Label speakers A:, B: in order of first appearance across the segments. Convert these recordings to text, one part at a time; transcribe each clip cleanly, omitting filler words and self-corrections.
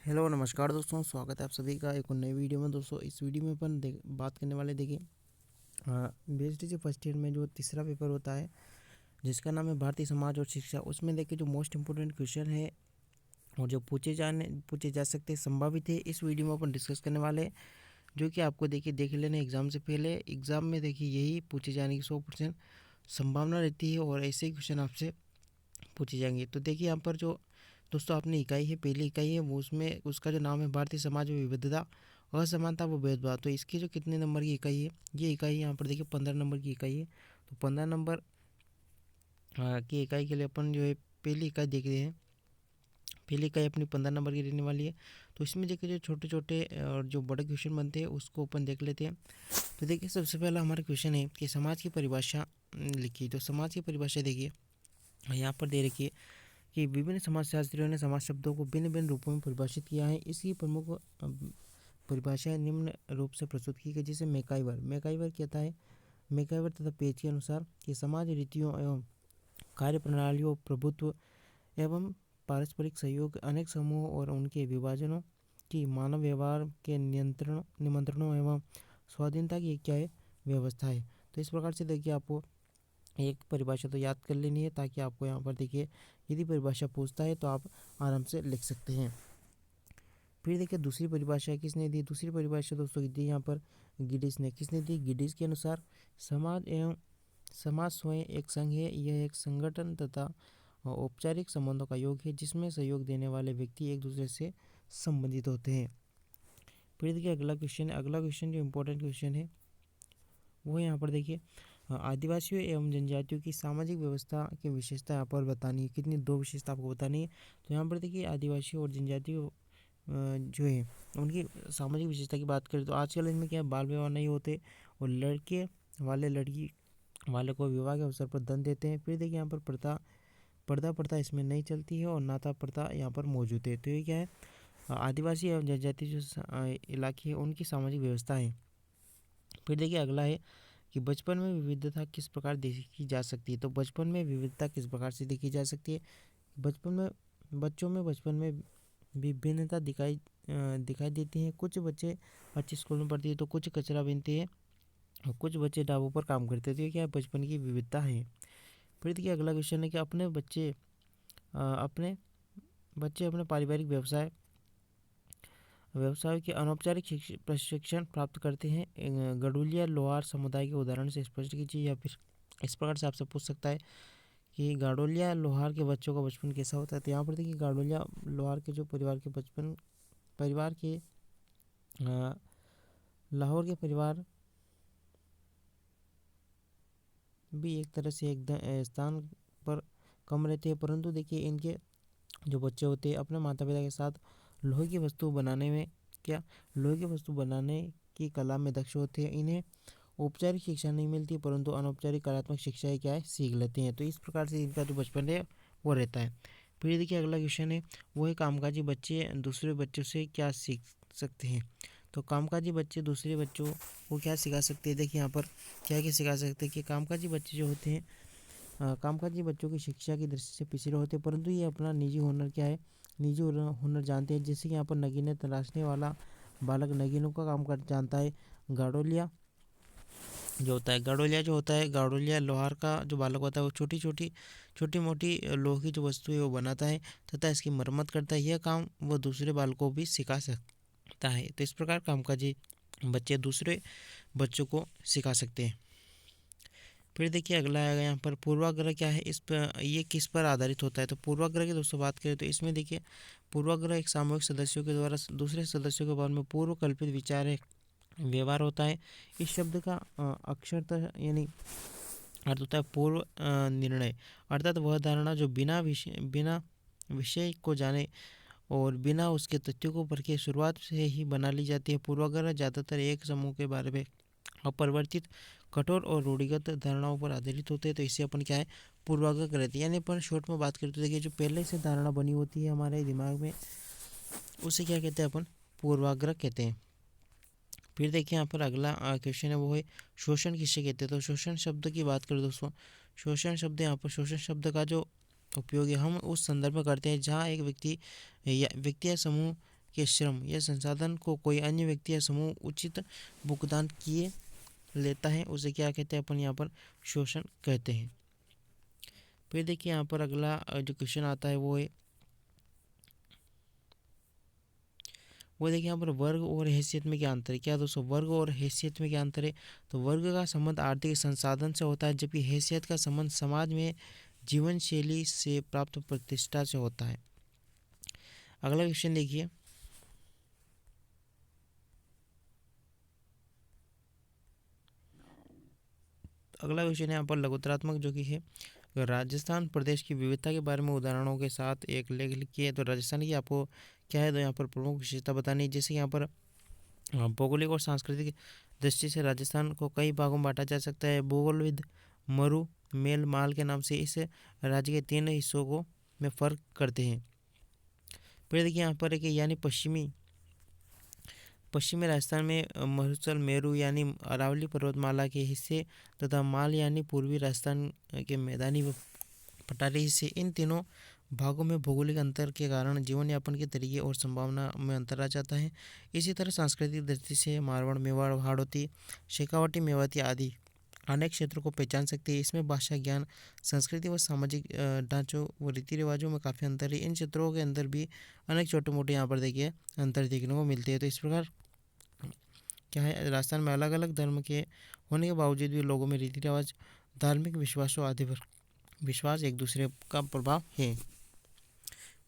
A: Hello नमस्कार दोस्तों, स्वागत है आप सभी का एक और नई वीडियो में। दोस्तों इस वीडियो में अपन बात करने वाले देखिए बीएसटीसी फर्स्ट ईयर में जो तीसरा पेपर होता है जिसका नाम है भारतीय समाज और शिक्षा, उसमें देखिए जो मोस्ट इम्पोर्टेंट क्वेश्चन है और जो पूछे जा सकते हैं संभावित है, इस वीडियो में अपन डिस्कस करने वाले हैं। जो कि आपको देखिए देख लेना एग्जाम से पहले। एग्जाम में देखिए यही पूछे जाने की 100% संभावना रहती है और ऐसे ही क्वेश्चन आपसे पूछे जाएंगे। तो देखिए यहाँ पर जो दोस्तों आपने इकाई है, पहली इकाई है वो, उसमें उसका जो नाम है भारतीय समाज में विविधता, असमानता व भेदभाव। तो इसकी जो कितने नंबर की इकाई है, ये इकाई यहाँ पर देखिए 15 नंबर की इकाई है। तो 15 नंबर की इकाई के लिए अपन जो है पहली इकाई देख रहे हैं। पहली इकाई अपनी 15 नंबर की रहने वाली है। तो इसमें देखिए जो छोटे छोटे और जो बड़े क्वेश्चन बनते हैं उसको अपन देख लेते हैं। तो देखिए सबसे पहला हमारा क्वेश्चन है कि समाज की परिभाषा लिखिए। तो समाज की परिभाषा देखिए यहाँ पर दे रखी है कि विभिन्न समाजशास्त्रियों ने समाज शब्दों को भिन्न भिन्न रूपों में परिभाषित किया है। इसकी प्रमुख परिभाषाएं निम्न रूप से प्रस्तुत की गई, जैसे मैकाइवर कहता है, मैकाइवर तथा पेज के अनुसार कि समाज रीतियों एवं कार्य प्रणालियों, प्रभुत्व एवं पारस्परिक सहयोग, अनेक समूहों और उनके विभाजनों की मानव व्यवहार के निमंत्रणों एवं स्वाधीनता की क्या है व्यवस्था है। तो इस प्रकार से देखिए आपको एक परिभाषा तो याद कर लेनी है, ताकि आपको यहाँ पर देखिए यदि परिभाषा पूछता है तो आप आराम से लिख सकते हैं। फिर देखिए दूसरी परिभाषा किसने दी। दूसरी परिभाषा दोस्तों दी यहाँ पर गिडिस ने। किसने दी? गिडिस के अनुसार समाज स्वयं एक संघ है। यह एक संगठन तथा औपचारिक संबंधों का योग है जिसमें सहयोग देने वाले व्यक्ति एक दूसरे से संबंधित होते हैं। फिर देखिए अगला क्वेश्चन है। अगला क्वेश्चन जो इम्पोर्टेंट क्वेश्चन है वो यहाँ पर देखिए आदिवासियों एवं जनजातियों की सामाजिक व्यवस्था की विशेषता यहाँ पर बतानी है। कितनी? 2 विशेषता आपको बतानी है। तो यहाँ पर देखिए आदिवासियों और जनजातियों जो है उनकी सामाजिक विशेषता की बात करें तो आजकल इनमें क्या है, बाल विवाह नहीं होते और लड़के वाले लड़की वाले को विवाह के अवसर पर धन देते हैं। फिर देखिए यहाँ पर पर्दा प्रथा इसमें नहीं चलती है और नाता प्रथा यहाँ पर मौजूद है। तो ये क्या है, आदिवासी एवं जनजाति जो इलाके हैं उनकी सामाजिक व्यवस्था है। फिर देखिए अगला है कि बचपन में विविधता किस प्रकार देखी जा सकती है। तो बचपन में विविधता किस प्रकार से देखी जा सकती है? बचपन में विभिन्नता दिखाई देती है। कुछ बच्चे अच्छे स्कूल में पढ़ते हैं तो कुछ कचरा बीनते हैं और कुछ बच्चे ढाबों पर काम करते हैं। तो ये क्या है, बचपन की विविधता है। फिर देखिए अगला क्वेश्चन है कि अपने बच्चे अपने पारिवारिक व्यवसाय के अनौपचारिक प्रशिक्षण प्राप्त करते हैं। गडोलिया लोहार समुदाय के उदाहरण से स्पष्ट कीजिए। या फिर इस प्रकार से आपसे पूछ सकता है कि गाडोलिया लोहार के बच्चों का बचपन कैसा होता है। तो यहाँ पर देखिए गाडोलिया लोहार के जो परिवार के लाहौर के परिवार भी एक तरह से एक स्थान पर कम रहते हैं, परंतु देखिए इनके जो बच्चे होते हैं अपने माता पिता के साथ लोहे की वस्तु बनाने की कला में दक्ष होते हैं। इन्हें औपचारिक शिक्षा नहीं मिलती परंतु अनौपचारिक कलात्मक शिक्षा क्या है, सीख लेते हैं। तो इस प्रकार से इनका जो बचपन है वो रहता है। फिर देखिए अगला क्वेश्चन है वो है कामकाजी बच्चे दूसरे बच्चों से क्या सीख सकते हैं। तो कामकाजी बच्चे दूसरे बच्चों को क्या सिखा सकते हैं। देखिए यहाँ पर क्या क्या सिखा सकते हैं कि कामकाजी बच्चे जो होते हैं, कामकाजी बच्चों की शिक्षा की दृष्टि से पिछड़े होते हैं, परंतु ये अपना निजी हुनर क्या है, निजी हुनर जानते हैं। जैसे कि यहाँ पर नगीने तराशने वाला बालक नगीनों का काम कर जानता है। गाडोलिया गाडोलिया लोहार का जो बालक होता है वो छोटी मोटी लोहे की जो वस्तु है वो बनाता है तथा इसकी मरम्मत करता है। यह काम वो दूसरे बालकों को भी सिखा सकता है। तो इस प्रकार कामकाजी बच्चे दूसरे बच्चों को सिखा सकते हैं। फिर देखिए अगला आएगा यहाँ पर पूर्वाग्रह क्या है, ये किस पर आधारित होता है। तो पूर्वाग्रह की दोस्तों बात करें तो इसमें देखिए पूर्वाग्रह एक सामूहिक सदस्यों के द्वारा दूसरे सदस्यों के बारे में पूर्व कल्पित विचार है, व्यवहार होता है। इस शब्द का अक्षरतः यानी अर्थ होता है पूर्व निर्णय, अर्थात वह धारणा जो बिना विषय को जाने और बिना उसके तथ्यों को परखे शुरुआत से ही बना ली जाती है। पूर्वाग्रह ज़्यादातर एक समूह के बारे में अपरिवर्तित कठोर और रूढ़िगत धारणाओं पर आधारित होते हैं। तो इससे अपन क्या है, पूर्वाग्रह करते हैं। यानी अपन शॉर्ट में बात करते देखिए जो पहले से धारणा बनी होती है हमारे दिमाग में, उसे क्या कहते हैं, अपन पूर्वाग्रह कहते हैं। फिर देखिए यहाँ पर अगला क्वेश्चन है वो है शोषण किसे कहते हैं। तो शोषण शब्द की बात करें दोस्तों, शोषण शब्द यहाँ पर शोषण शब्द का जो उपयोग है हम उस संदर्भ में करते हैं जहाँ एक व्यक्ति या समूह के श्रम या संसाधन को कोई अन्य व्यक्ति या समूह उचित भुगतान किए लेता है उसे क्या कहते हैं अपन यहाँ पर शोषण कहते हैं। फिर देखिए यहाँ पर अगला जो क्वेश्चन आता है वो देखिए यहाँ पर वर्ग और हैसियत में क्या अंतर है। क्या दोस्तों, वर्ग और हैसियत में क्या अंतर है। तो वर्ग का संबंध आर्थिक संसाधन से होता है, जबकि हैसियत का संबंध समाज में जीवन शैली से प्राप्त प्रतिष्ठा से होता है। अगला क्वेश्चन देखिए, अगला क्वेश्चन यहाँ पर लघुतरात्मक जो कि है, राजस्थान प्रदेश की विविधता के बारे में उदाहरणों के साथ एक लेख लिखिए। तो राजस्थान की आपको क्या है, तो यहाँ पर प्रमुख विशेषता बतानी है। जैसे यहाँ पर भौगोलिक और सांस्कृतिक दृष्टि से राजस्थान को कई भागों में बांटा जा सकता है। भूगोलविद मरु मेल माल के नाम से इस राज्य के 3 हिस्सों को में फर्क करते हैं। फिर देखिए यहाँ पर एक यानी पश्चिमी राजस्थान में मरुस्थल मेरू यानी अरावली पर्वतमाला के हिस्से तथा माल यानी पूर्वी राजस्थान के मैदानी व पठारी हिस्से, इन तीनों भागों में भौगोलिक अंतर के कारण जीवन यापन के तरीके और संभावना में अंतर आ जाता है। इसी तरह सांस्कृतिक दृष्टि से मारवाड़, मेवाड़, हाड़ौती, शेखावटी, मेवाती आदि अनेक क्षेत्रों को पहचान सकते हैं। इसमें भाषा ज्ञान, संस्कृति व सामाजिक ढांचों व रीति रिवाजों में काफ़ी अंतर है। इन क्षेत्रों के अंदर भी अनेक छोटे मोटे यहाँ पर देखिए अंतर देखने को मिलते हैं। तो इस प्रकार क्या है, राजस्थान में अलग अलग धर्म के होने के बावजूद भी लोगों में रीति रिवाज, धार्मिक विश्वासों आदि पर विश्वास एक दूसरे का प्रभाव है।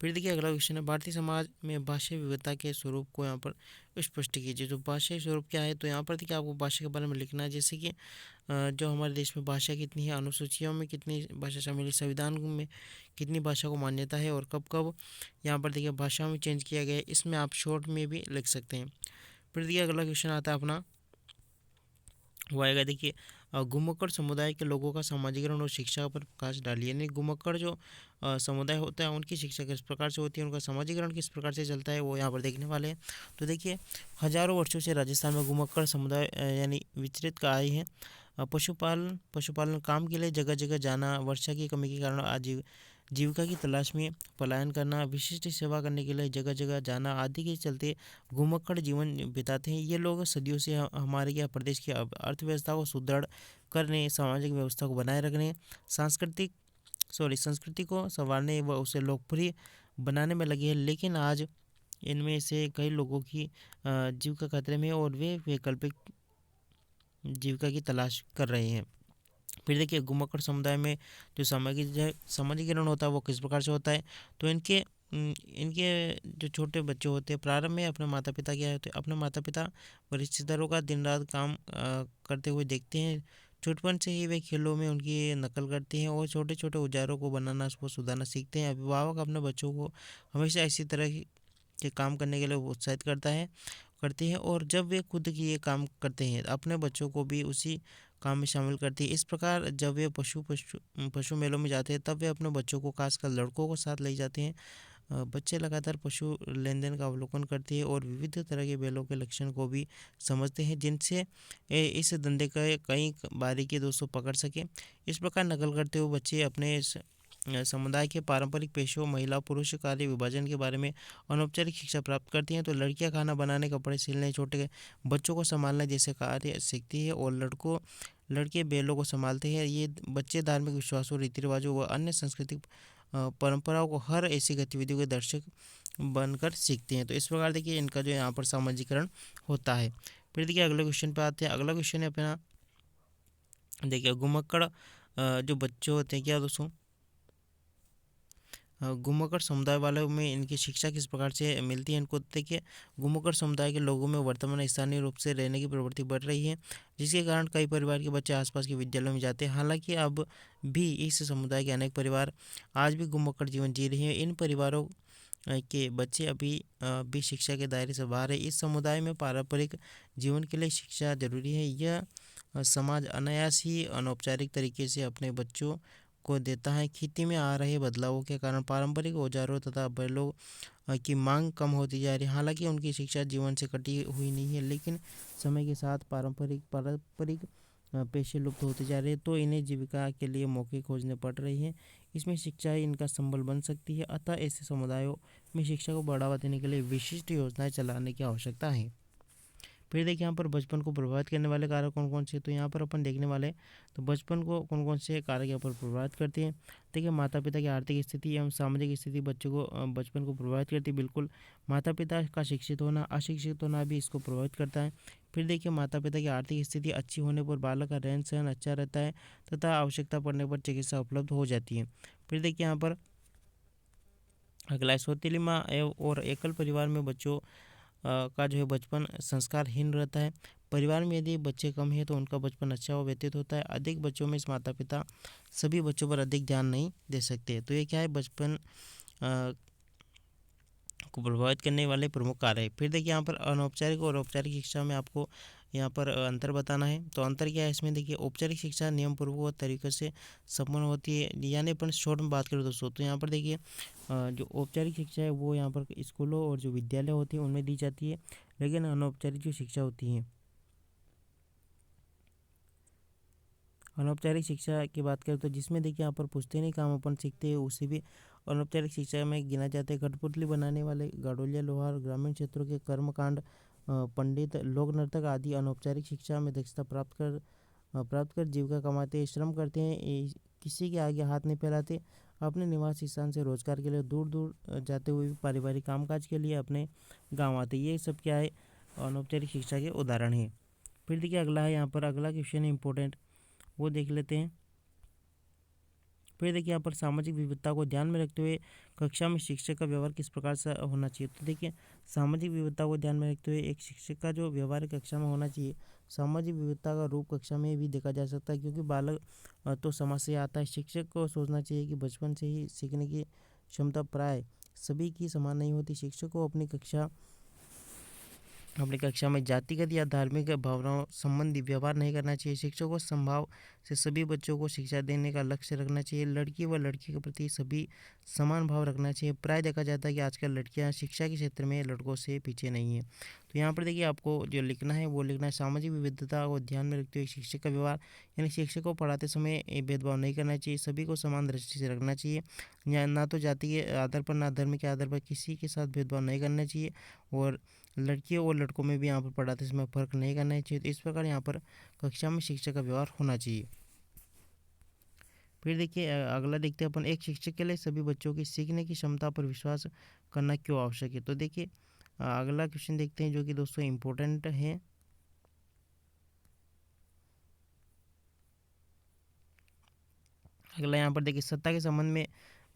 A: फिर देखिए अगला क्वेश्चन है, भारतीय समाज में भाषा विविधता के स्वरूप को यहाँ पर स्पष्ट कीजिए। जो भाषा स्वरूप क्या है, तो यहाँ पर देखिए आपको भाषा के बारे में लिखना है। जैसे कि जो हमारे देश में भाषा कितनी है, अनुसूचियों में कितनी भाषा शामिल है, संविधान में कितनी भाषा को मान्यता है और कब कब यहाँ पर देखिए भाषा में चेंज किया गया है, इसमें आप शॉर्ट में भी लिख सकते हैं। फिर देखिए अगला क्वेश्चन आता है अपना, वो आएगा देखिए, घुमक्कड़ समुदाय के लोगों का समाजीकरण और शिक्षा पर प्रकाश डालिए। यानी घुमक्कड़ जो समुदाय होता है उनकी शिक्षा किस प्रकार से होती है, उनका समाजीकरण किस प्रकार से चलता है, वो यहाँ पर देखने वाले हैं। तो देखिए हजारों वर्षों से राजस्थान में घुमक्कड़ समुदाय यानी विचरित का आए हैं। पशुपालन काम के लिए जगह जगह जाना, वर्षा की कमी के कारण जीविका की तलाश में पलायन करना, विशिष्ट सेवा करने के लिए जगह जगह जाना आदि के चलते घुमक्कड़ जीवन बिताते हैं। ये लोग सदियों से हमारे यहाँ प्रदेश की अर्थव्यवस्था को सुदृढ़ करने, सामाजिक व्यवस्था को बनाए रखने, संस्कृति को संवारने व उसे लोकप्रिय बनाने में लगे हैं। लेकिन आज इनमें से कई लोगों की जीविका खतरे में और वे वैकल्पिक जीविका की तलाश कर रहे हैं। फिर देखिए घुमक्कड़ समुदाय में जो समाजीकरण होता है वो किस प्रकार से होता है। तो इनके जो छोटे बच्चे होते हैं प्रारंभ में अपने माता पिता क्या होते हैं, अपने माता पिता व रिश्तेदारों का दिन रात काम करते हुए देखते हैं। छोटपन से ही वे खेलों में उनकी नकल करते हैं और छोटे छोटे औजारों को बनाना, उसको सुधारना सीखते हैं। अभिभावक अपने बच्चों को हमेशा इसी तरह के काम करने के लिए उत्साहित करते हैं और जब वे खुद की ये काम करते हैं अपने बच्चों को भी उसी काम में शामिल करती है। इस प्रकार जब वे पशु मेलों में जाते हैं तब वे अपने बच्चों को, खासकर लड़कों को साथ ले जाते हैं। बच्चे लगातार पशु लेन देन का अवलोकन करते हैं और विविध तरह के बैलों के लक्षण को भी समझते हैं, जिनसे इस धंधे का कई बारीकी दोस्तों पकड़ सके। इस प्रकार नकल करते हुए बच्चे अपने समुदाय के पारंपरिक पेशों, महिला पुरुष कार्य विभाजन के बारे में अनौपचारिक शिक्षा प्राप्त करती हैं। तो लड़कियां खाना बनाने, कपड़े सिलने, छोटे बच्चों को संभालना जैसे कार्य सीखती है और लड़के बैलों को संभालते हैं। ये बच्चे धार्मिक विश्वासों, रीति रिवाजों व अन्य सांस्कृतिक परंपराओं को हर ऐसी गतिविधियों के दर्शक बनकर सीखते हैं। तो इस प्रकार देखिए इनका जो यहाँ पर सामाजिकरण होता है। फिर देखिए अगले क्वेश्चन पे आते हैं। अगला क्वेश्चन है अपना, देखिए घुमक्कड़ जो बच्चे होते हैं क्या दोस्तों, घुमक्कड़ समुदाय वालों में इनकी शिक्षा किस प्रकार से मिलती है इनको। देखिए घुमक्कड़ समुदाय के लोगों में वर्तमान स्थानीय रूप से रहने की प्रवृत्ति बढ़ रही है, जिसके कारण कई परिवार के बच्चे आसपास के विद्यालयों में जाते हैं। हालांकि अब भी इस समुदाय के अनेक परिवार आज भी घुमक्कड़ जीवन जी रहे हैं। इन परिवारों के बच्चे अभी भी शिक्षा के दायरे से बाहर है। इस समुदाय में पारंपरिक जीवन के लिए शिक्षा जरूरी है। यह समाज अनायास ही अनौपचारिक तरीके से अपने बच्चों को देता है। खेती में आ रहे बदलावों के कारण पारंपरिक औजारों तथा बैलों की मांग कम होती जा रही है। हालांकि उनकी शिक्षा जीवन से कटी हुई नहीं है, लेकिन समय के साथ पारंपरिक पेशे लुप्त होते जा रहे हैं, तो इन्हें जीविका के लिए मौके खोजने पड़ रहे हैं। इसमें शिक्षा इनका संबल बन सकती है। अतः ऐसे समुदायों में शिक्षा को बढ़ावा देने के लिए विशिष्ट योजनाएं चलाने की आवश्यकता है। फिर देखिए यहाँ पर बचपन को प्रभावित करने वाले कारक कौन कौन से, तो यहाँ पर अपन देखने वाले तो बचपन को कौन कौन से कारक यहाँ पर प्रभावित करते हैं। देखिए माता पिता की आर्थिक स्थिति एवं सामाजिक स्थिति बच्चों को बचपन को प्रभावित करती है। बिल्कुल माता पिता का शिक्षित होना अशिक्षित होना भी इसको प्रभावित करता है। फिर देखिए माता पिता की आर्थिक स्थिति अच्छी होने पर बालक का रहन सहन अच्छा रहता है तथा आवश्यकता पड़ने पर चिकित्सा उपलब्ध हो जाती है। फिर देखिए यहाँ पर अगला सौतेली माँ और एकल परिवार में बच्चों का जो है बचपन संस्कारहीन रहता है। परिवार में यदि बच्चे कम हैं तो उनका बचपन अच्छा व्यतीत होता है। अधिक बच्चों में इस माता पिता सभी बच्चों पर अधिक ध्यान नहीं दे सकते। तो ये क्या है, बचपन को प्रभावित करने वाले प्रमुख कार्य है। फिर देखिए यहाँ पर अनौपचारिक और औपचारिक शिक्षा में आपको यहाँ पर अंतर बताना है। तो अंतर क्या है इसमें, देखिए औपचारिक शिक्षा नियम पूर्वक तरीके से संपन्न होती है। यानी अपन शॉर्ट में बात करें दोस्तों तो यहाँ पर देखिए जो औपचारिक शिक्षा है वो यहाँ पर स्कूलों और जो विद्यालय होती है उनमें दी जाती है। लेकिन अनौपचारिक जो शिक्षा होती है, अनौपचारिक शिक्षा की बात करें तो जिसमें देखिए यहाँ पर पुश्तैनी काम अपन सीखते हैं उसे भी अनौपचारिक शिक्षा में गिना जाता है। कठपुतली बनाने वाले, गाड़ोलिया लोहार, ग्रामीण क्षेत्रों के कर्मकांड, पंडित, लोक नर्तक आदि अनौपचारिक शिक्षा में दक्षता प्राप्त कर जीविका कमाते हैं, श्रम करते हैं, किसी के आगे हाथ नहीं फैलाते, अपने निवास स्थान से रोजगार के लिए दूर दूर जाते हुए भी पारिवारिक कामकाज के लिए अपने गाँव आते हैं। ये सब क्या है, अनौपचारिक शिक्षा के उदाहरण हैं। फिर देखिए अगला है, यहाँ पर अगला क्वेश्चन है इंपॉर्टेंट, वो देख लेते हैं। फिर देखिए यहाँ पर सामाजिक विविधता को ध्यान में रखते हुए कक्षा में शिक्षक का व्यवहार किस प्रकार से होना चाहिए। तो देखिए सामाजिक विविधता को ध्यान में रखते हुए एक शिक्षक का जो व्यवहार कक्षा में होना चाहिए, सामाजिक विविधता का रूप कक्षा में भी देखा जा सकता है। क्योंकि बालक तो समाज से आता है। शिक्षक को सोचना चाहिए कि बचपन से ही सीखने की क्षमता प्राय सभी की समान नहीं होती। शिक्षक को अपनी कक्षा में जातिगत या धार्मिक भावनाओं संबंधी व्यवहार नहीं करना चाहिए। शिक्षकों को संभाव से सभी बच्चों को शिक्षा देने का लक्ष्य रखना चाहिए। लड़की व लड़की के प्रति सभी समान भाव रखना चाहिए। प्राय देखा जाता है कि आजकल लड़कियां शिक्षा के क्षेत्र में लड़कों से पीछे नहीं है। तो यहाँ पर देखिए आपको जो लिखना है वो लिखना है, सामाजिक विविधता को ध्यान में रखते हुए शिक्षक का व्यवहार, यानी शिक्षक को पढ़ाते समय भेदभाव नहीं करना चाहिए, सभी को समान दृष्टि से रखना चाहिए। ना तो जाति के आधार पर ना धर्म के आधार पर किसी के साथ भेदभाव नहीं करना चाहिए। और लड़कियों और लड़कों में भी यहाँ पर पढ़ाते समय फर्क नहीं करना चाहिए। तो इस प्रकार यहाँ पर कक्षा में शिक्षक का व्यवहार होना चाहिए। फिर देखिए अगला देखते हैं अपन, एक शिक्षक के लिए सभी बच्चों की सीखने की क्षमता पर विश्वास करना क्यों आवश्यक है। तो देखिए अगला क्वेश्चन देखते हैं जो कि दोस्तों इम्पोर्टेंट है। अगला यहाँ पर देखिए सत्ता के संबंध में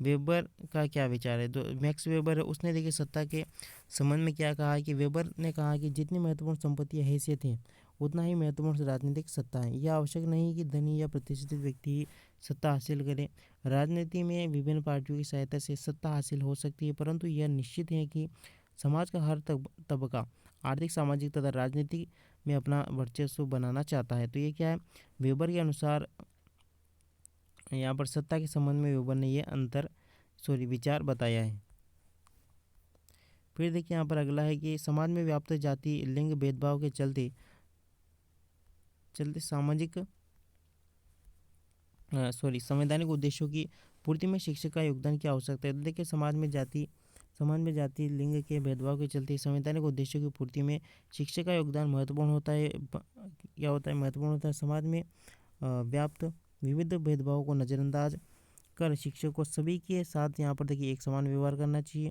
A: वेबर का क्या विचार है। तो मैक्स वेबर है, उसने देखिए सत्ता के संबंध में क्या कहा है कि वेबर ने कहा कि जितनी महत्वपूर्ण संपत्ति या हैसियत है उतना ही महत्वपूर्ण राजनीतिक सत्ता है। यह आवश्यक नहीं कि धनी या प्रतिष्ठित व्यक्ति ही सत्ता हासिल करे। राजनीति में विभिन्न पार्टियों की सहायता से सत्ता हासिल हो सकती है, परंतु यह निश्चित है कि समाज का हर तबका आर्थिक, सामाजिक तथा राजनीति में अपना वर्चस्व बनाना चाहता है। तो ये क्या है, वेबर के अनुसार यहाँ पर सत्ता के संबंध में वेबर ने ये विचार बताया है। फिर देखिए यहाँ पर अगला है कि समाज में व्याप्त जाति लिंग भेदभाव के चलते संवैधानिक उद्देश्यों की पूर्ति में शिक्षक का योगदान क्या हो सकता है। तो देखिए समाज में जाति लिंग के भेदभाव के चलते संवैधानिक उद्देश्यों की पूर्ति में शिक्षक का योगदान महत्वपूर्ण होता है। क्या होता है, महत्वपूर्ण होता है। समाज में व्याप्त विविध भेदभावों को नज़रअंदाज कर शिक्षक को सभी के साथ यहाँ पर देखिए एक समान व्यवहार करना चाहिए।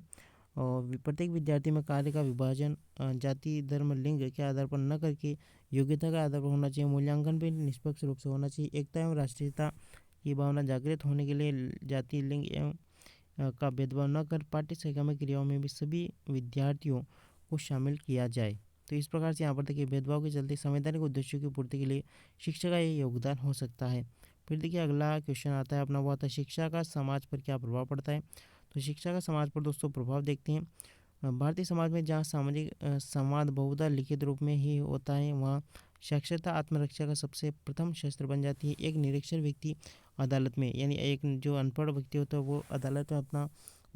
A: और प्रत्येक विद्यार्थी में कार्य का विभाजन जाति, धर्म, लिंग के आधार पर न करके योग्यता के आधार पर होना चाहिए। मूल्यांकन भी निष्पक्ष रूप से होना चाहिए। एकता एवं राष्ट्रीयता की भावना जागृत होने के लिए जाति, लिंग एवं का भेदभाव न कर पाठ्य सहकर्मी क्रियाओं में भी सभी विद्यार्थियों को शामिल किया जाए। तो इस प्रकार से यहाँ पर देखिए भेदभाव के चलते संवैधानिक उद्देश्यों की पूर्ति के लिए शिक्षा का ये योगदान हो सकता है। फिर देखिए अगला क्वेश्चन आता है अपना, वो आता है शिक्षा का समाज पर क्या प्रभाव पड़ता है। तो शिक्षा का समाज पर दोस्तों प्रभाव देखते हैं। भारतीय समाज में जहाँ सामाजिक संवाद बहुधा लिखित रूप में ही होता है, वहाँ साक्षरता आत्मरक्षा का सबसे प्रथम शस्त्र बन जाती है। एक निरक्षर व्यक्ति अदालत में, यानी एक जो अनपढ़ व्यक्ति होता है वो अदालत में अपना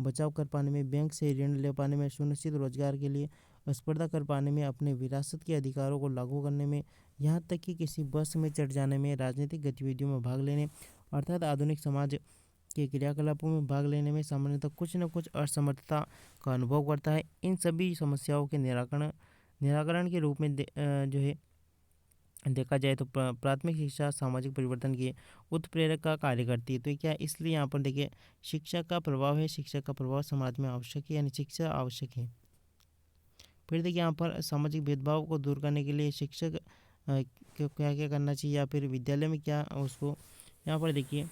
A: बचाव कर पाने में, बैंक से ऋण ले पाने में, सुनिश्चित रोजगार के लिए स्पर्धा कर पाने में, अपने विरासत के अधिकारों को लागू करने में, यहाँ तक कि किसी बस में चढ़ जाने में, राजनीतिक गतिविधियों में भाग लेने, अर्थात आधुनिक समाज के क्रियाकलापों में भाग लेने में सामान्यतः कुछ न कुछ असमर्थता का अनुभव करता है। इन सभी समस्याओं के निराकरण के रूप में जो है देखा जाए तो प्राथमिक शिक्षा सामाजिक परिवर्तन के उत्प्रेरक का कार्य करती है। तो क्या इसलिए यहाँ पर देखिए शिक्षा का प्रभाव है, शिक्षा का प्रभाव समाज में आवश्यक है, यानी शिक्षा आवश्यक है। फिर देखिए यहाँ पर सामाजिक भेदभाव को दूर करने के लिए शिक्षक को क्या क्या करना चाहिए, या फिर विद्यालय में क्या उसको यहाँ पर देखिए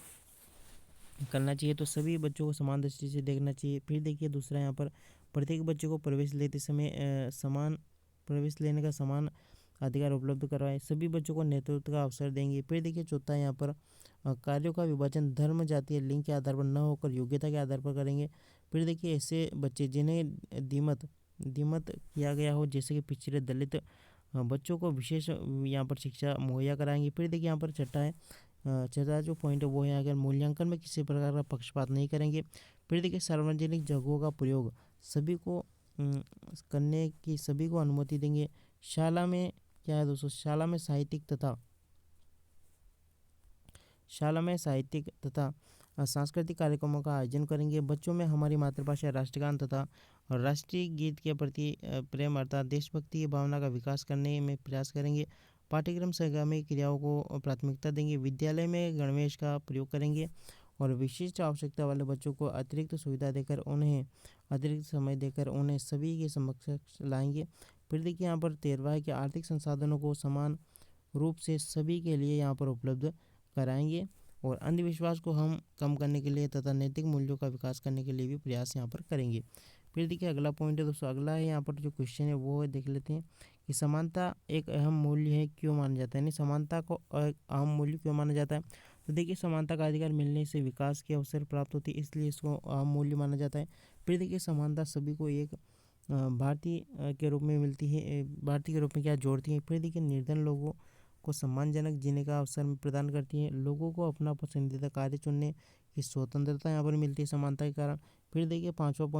A: करना चाहिए। तो सभी बच्चों को समान दृष्टि से देखना चाहिए। फिर देखिए दूसरा यहाँ पर प्रत्येक बच्चे को प्रवेश लेते समय समान प्रवेश लेने का समान अधिकार उपलब्ध करवाएं। सभी बच्चों को नेतृत्व का अवसर देंगे। फिर देखिए चौथा यहाँ पर कार्यों का विभाजन धर्म, जाति या लिंग के आधार पर न होकर योग्यता के आधार पर करेंगे। फिर देखिए ऐसे बच्चे जिन्हें दीमत किया गया हो, जैसे कि पिछड़े दलित बच्चों को विशेष यहाँ पर शिक्षा मुहैया कराएंगे। फिर देखिए यहाँ पर छठा जो पॉइंट है वो है, अगर मूल्यांकन में किसी प्रकार का पक्षपात नहीं करेंगे। फिर देखिए सार्वजनिक जगहों का प्रयोग सभी को करने की सभी को अनुमति देंगे। शाला में क्या है दोस्तों, शाला में साहित्यिक तथा सांस्कृतिक कार्यक्रमों का आयोजन करेंगे। बच्चों में हमारी मातृभाषा, राष्ट्रगान तथा राष्ट्रीय गीत के प्रति प्रेम अर्थात देशभक्ति की भावना का विकास करने में प्रयास करेंगे। पाठ्यक्रम संगामी क्रियाओं को प्राथमिकता देंगे। विद्यालय में गणवेश का प्रयोग करेंगे और विशिष्ट आवश्यकता वाले बच्चों को अतिरिक्त सुविधा देकर उन्हें अतिरिक्त समय देकर उन्हें सभी के समक्ष लाएंगे। फिर देखिए यहाँ पर 13वां है कि आर्थिक संसाधनों को समान रूप से सभी के लिए यहाँ पर उपलब्ध कराएंगे और अंधविश्वास को हम कम करने के लिए तथा नैतिक मूल्यों का विकास करने के लिए भी प्रयास यहाँ पर करेंगे। फिर देखिए अगला पॉइंट है दोस्तों, अगला है यहाँ पर जो क्वेश्चन है वो देख लेते हैं कि समानता एक अहम मूल्य है क्यों माना जाता है, यानी समानता को एक अहम मूल्य क्यों माना जाता है। तो देखिए समानता का अधिकार मिलने से विकास के अवसर प्राप्त होती है, इसलिए इसको अहम मूल्य माना जाता है। फिर देखिए समानता सभी को एक भारतीय के रूप में मिलती है, भारतीय के रूप में क्या जोड़ती है। फिर देखिए निर्धन लोगों को सम्मानजनक जीने का अवसर प्रदान करती है। लोगों को अपना पसंदीदा कार्य चुनने की स्वतंत्रता यहाँ पर मिलती है समानता के कारण। फिर देखिए 5वां